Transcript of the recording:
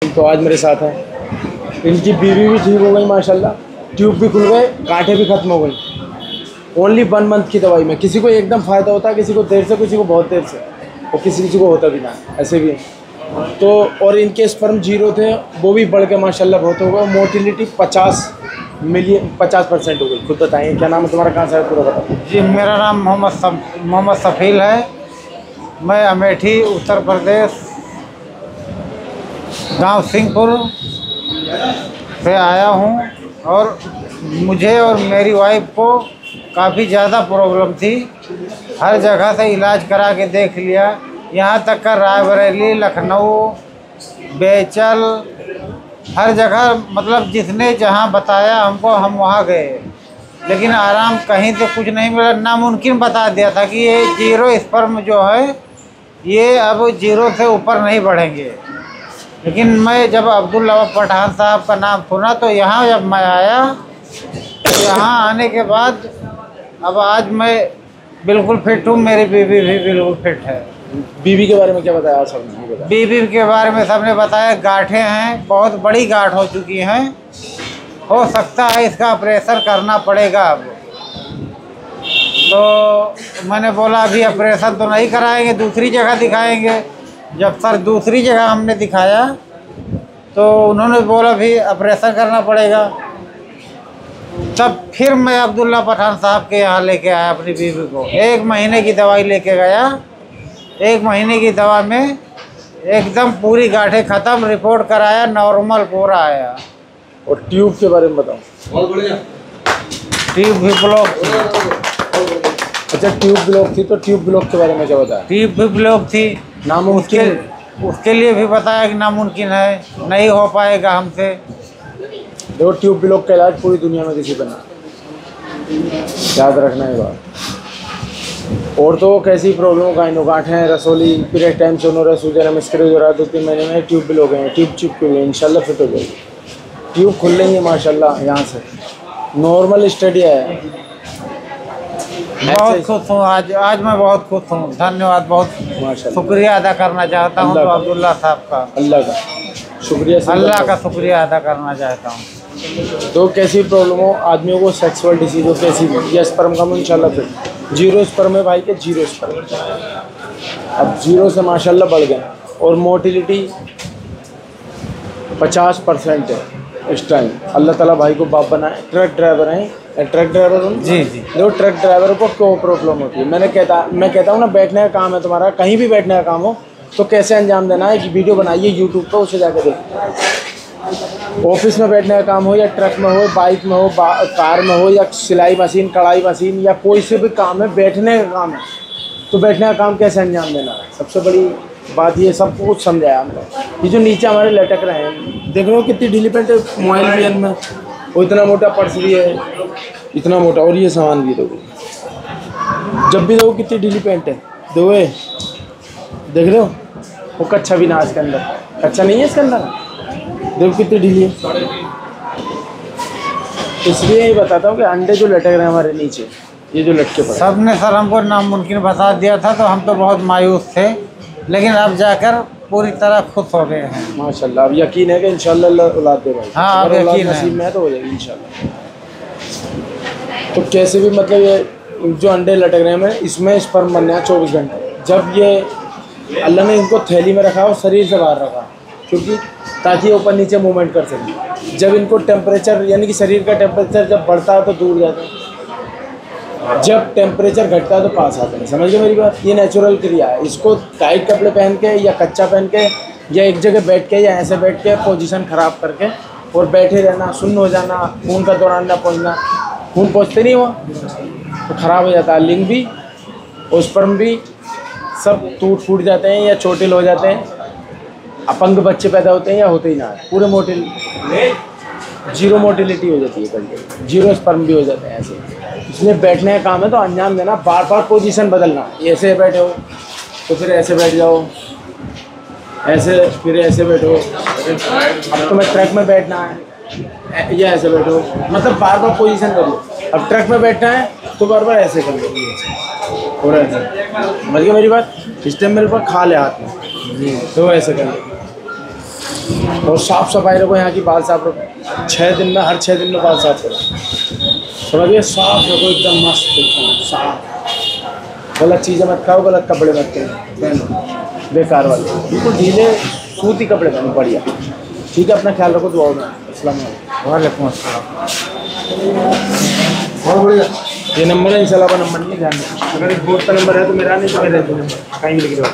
तो आज मेरे साथ है। इनकी बीवी भी ठीक हो गई माशाल्लाह, ट्यूब भी खुल गए, कांटे भी खत्म हो गई। ओनली 1 मंथ की दवाई में। किसी को एकदम फ़ायदा होता है, किसी को देर से, किसी को बहुत देर से, और किसी को होता भी ना, ऐसे भी। तो और इनके स्पर्म 0 थे, वो भी बढ़ के माशाल्लाह बहुत हो गए। मोटिलिटी 50% हो गई। खुद बताइए क्या नाम है तुम्हारा, कहाँ से है, पूरा बताओ। जी, मेरा नाम मोहम्मद सफ़ील है। मैं अमेठी उत्तर प्रदेश गांव सिंहपुर से आया हूं, और मुझे और मेरी वाइफ को काफ़ी ज़्यादा प्रॉब्लम थी। हर जगह से इलाज करा के देख लिया, यहाँ तक का रायबरेली, लखनऊ, बेचल, हर जगह मतलब जिसने जहाँ बताया हमको, हम वहाँ गए, लेकिन आराम कहीं से कुछ नहीं मिला। नामुमकिन बता दिया था कि ये 0 स्पर्म जो है ये अब 0 से ऊपर नहीं बढ़ेंगे। लेकिन मैं जब अब्दुल्ला पठान साहब का नाम सुना तो यहाँ जब मैं आया, तो यहाँ आने के बाद अब आज मैं बिल्कुल फिट हूँ। मेरी बीवी भी बिल्कुल फिट है। बीवी के बारे में क्या बताया सब? बीवी के बारे में सबने बताया गांठें हैं, बहुत बड़ी गांठ हो चुकी हैं, हो सकता है इसका ऑपरेशन करना पड़ेगा अब। तो मैंने बोला अभी ऑपरेशन तो नहीं कराएंगे, दूसरी जगह दिखाएंगे। जब सर दूसरी जगह हमने दिखाया तो उन्होंने बोला भी ऑपरेशन करना पड़ेगा। तब फिर मैं अब्दुल्ला पठान साहब के यहाँ लेके आया अपनी बीवी को। 1 महीने की दवाई लेके गया। 1 महीने की दवा में एकदम पूरी गांठें ख़त्म, रिपोर्ट कराया, नॉर्मल पूरा आया। और ट्यूब के बारे में बताओ। बहुत बढ़िया। ट्यूब भी ब्लॉक थी। अच्छा, ट्यूब ब्लॉक थी, तो ट्यूब ब्लॉक के बारे में क्या बताया? ट्यूब भी ब्लॉक थी, नामुमकिन, उसके लिए भी बताया कि नामुमकिन है, नहीं हो पाएगा हमसे। देखो, ट्यूब ब्लॉक का इलाज पूरी दुनिया में किसी बना, याद रखना है बात। और तो कैसी प्रॉब्लम का गांठें, रसोली, पीरियड टाइम से उन्होंने सूजन, मिस्करेज हो रहा है, 2-3 महीने में ट्यूब ब्लॉक है, ट्यूब चुप के लिए इंशाल्लाह फिट हो जाएगी। ट्यूब खुल लेंगे माशाल्लाह। यहाँ से नॉर्मल स्टडी है। बहुत खुश हूँ आज मैं बहुत खुश हूँ। धन्यवाद, बहुत शुक्रिया अदा करना चाहता हूँ तो अब्दुल्ला साहब का, अल्लाह का शुक्रिया, अल्लाह का शुक्रिया अदा करना चाहता हूँ। तो कैसी प्रॉब्लम हो, आदमियों को सेक्सुअल डिसीज हो, कैसी भी, या स्पर्म कम हो, इंशाल्लाह फिट। 0 स्पर्म है भाई के, 0 स्पर्म, अब 0 से माशाल्लाह बढ़ गए। और मोटिलिटी 50% है इस टाइम। अल्लाह ताला भाई को बाप बनाए। ट्रक ड्राइवर हैं, ट्रक ड्राइवर हूँ जी जी। देखो, ट्रक ड्राइवर को क्यों प्रॉब्लम होती है, मैं कहता हूँ ना, बैठने का काम है तुम्हारा, कहीं भी बैठने का काम हो तो कैसे अंजाम देना है कि वीडियो बनाइए यूट्यूब पर, उसे जाकर देखिए। ऑफिस में बैठने का काम हो, या ट्रक में हो, बाइक में हो, कार में हो, या सिलाई मशीन, कढ़ाई मशीन, या कोई से भी काम है, बैठने का काम है, तो बैठने का काम कैसे अंजाम देना है, सबसे बड़ी बात ये सब कुछ समझाया हमने। ये जो नीचे हमारे लटक रहे हैं, देख रहे हो कितनी ढीली पैंट है, मोबाइल भी है इनमें, और इतना मोटा पर्स भी है, इतना मोटा, और ये सामान भी देखो, जब भी देखो कितनी ढीली पैंट है, देखो ये देख रहे हो, वो कच्छा भी ना इसके अंदर, कच्छा नहीं है इसके अंदर, देखो कितनी ढीली है। इसलिए ही बताता हूँ कि अंडे जो लटक रहे हैं हमारे नीचे, ये जो लटके पड़े, सब ने सर हमको नामुमकिन बता दिया था, तो हम तो बहुत मायूस थे, लेकिन अब जाकर पूरी तरह खुश हो गए हैं माशाल्लाह। अब यकीन है कि इंशाल्लाह अल्लाह औलाद दे भाई। हाँ, अब यकीन है, नसीब में है तो हो जाएगी इंशाल्लाह। तो कैसे भी मतलब ये जो अंडे लटक रहे हैं हमें, इसमें स्पर्म बनना है 24 घंटे। जब ये अल्लाह ने इनको थैली में रखा और शरीर से बाहर रखा, क्योंकि ताकि ऊपर नीचे मूवमेंट कर सकें। जब इनको टेम्परेचर, यानी कि शरीर का टेम्परेचर जब बढ़ता है तो दूर जाते हैं, जब टेम्परेचर घटता है तो पास आते हैं। समझ गए मेरी बात? ये नेचुरल क्रिया है। इसको टाइट कपड़े पहन के, या कच्चा पहन के, या एक जगह बैठ के, या ऐसे बैठ के पोजीशन ख़राब करके और बैठे रहना, सुन्न हो जाना, खून का दौरान ना पहुँचना, खून पहुँचते नहीं हुआ तो ख़राब हो जाता है लिंग भी और स्पर्म भी, सब टूट फूट जाते हैं या चोटिल हो जाते हैं, अपंग बच्चे पैदा होते हैं या होते ही ना है, पूरे मोटिल 0 मोटिलिटी हो जाती है, कभी 0 स्पर्म भी हो जाते हैं ऐसे। इसलिए बैठने का काम है तो अंजाम देना, बार बार पोजीशन बदलना, ऐसे बैठे हो तो फिर ऐसे बैठ जाओ, ऐसे फिर ऐसे बैठो, अब तुम्हें ट्रक में बैठना है या ऐसे बैठो, मतलब बार बार पोजीशन बदलो। अब ट्रक में बैठना है तो बार बार ऐसे कर लो और ऐसे, समझ गए मेरी बात? इस टाइम मेरे पास खाल है हाथ में, तो ऐसे कर लो। और साफ़ सफाई रखो, यहाँ की बाल साफ रखो, 6 दिन में, हर 6 दिन में बाल साफ करो, समझिए, साफ रखो एकदम मस्त एकदम साफ। गलत चीज़ें मत खाओ, गलत कपड़े मत पहनो, बेकार वाले, बिल्कुल ढीले सूती कपड़े पहनो बढ़िया। ठीक है, अपना ख्याल रखो, दुआ में। अस्सलाम वालेकुम अस्सलाम। बहुत बढ़िया। ये नंबर है, इंशाल्लाह नंबर नहीं है, ध्यान रखो। अगर इस बोर्ड का नंबर है तो मेरा, नहीं तो मेरा नंबर कहीं लिख दो।